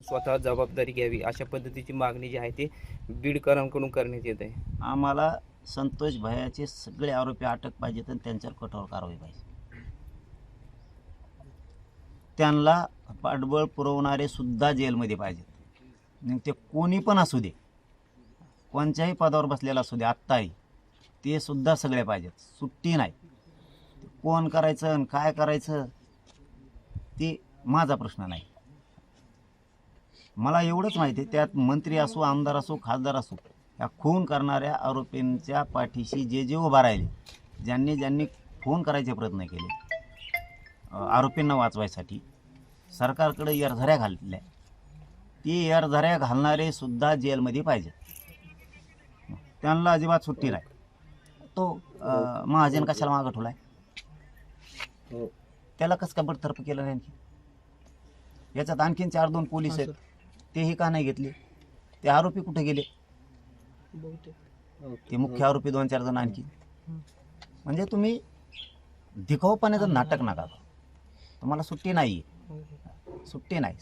स्वतः जबाबदारी घ्यावी अशा पद्धतीची मागणी जी आहे ती बीडकरांकडून करण्यात येत आहे. आम्हाला संतोष भैयाचे सगळे आरोपी अटक पाहिजेत आणि त्यांच्यावर कठोर कारवाई पाहिजे. त्यांना पाठबळ पुरवणारे सुद्धा जेलमध्ये पाहिजेत. मग ते कोणी पण असू दे, कोणत्याही पदावर बसलेला असू दे, आत्ताही ते सुद्धा सगळे पाहिजेत. सुट्टी नाही. कोण करायचं आणि काय करायचं ते माझा प्रश्न नाही. मला एवढंच माहिती आहे, त्यात मंत्री असो, आमदार असो, खासदार असो, या खून करणाऱ्या आरोपींच्या पाठीशी जे जे उभा राहिले, ज्यांनी ज्यांनी खून करायचे प्रयत्न केले आरोपींना वाचवायसाठी, सरकारकडे एरझऱ्या घालल्या, ती एरझऱ्या घालणारे सुद्धा जेलमध्ये पाहिजे. त्यांना अजिबात सुट्टी नाही. तो महाजन कशाला मागं ठेवलाय? त्याला कसं का बडतर्फ केलं नाही? आणखी याच्यात आणखीन 4-2 पोलीस आहेत, तेही का नाही घेतले? ते आरोपी कुठे गेले? ते मुख्य आरोपी 2-4 जण आणखी. म्हणजे तुम्ही दिखाऊपणाचं नाटक नका. तुम्हाला सुट्टी नाही, सुट्टी नाही.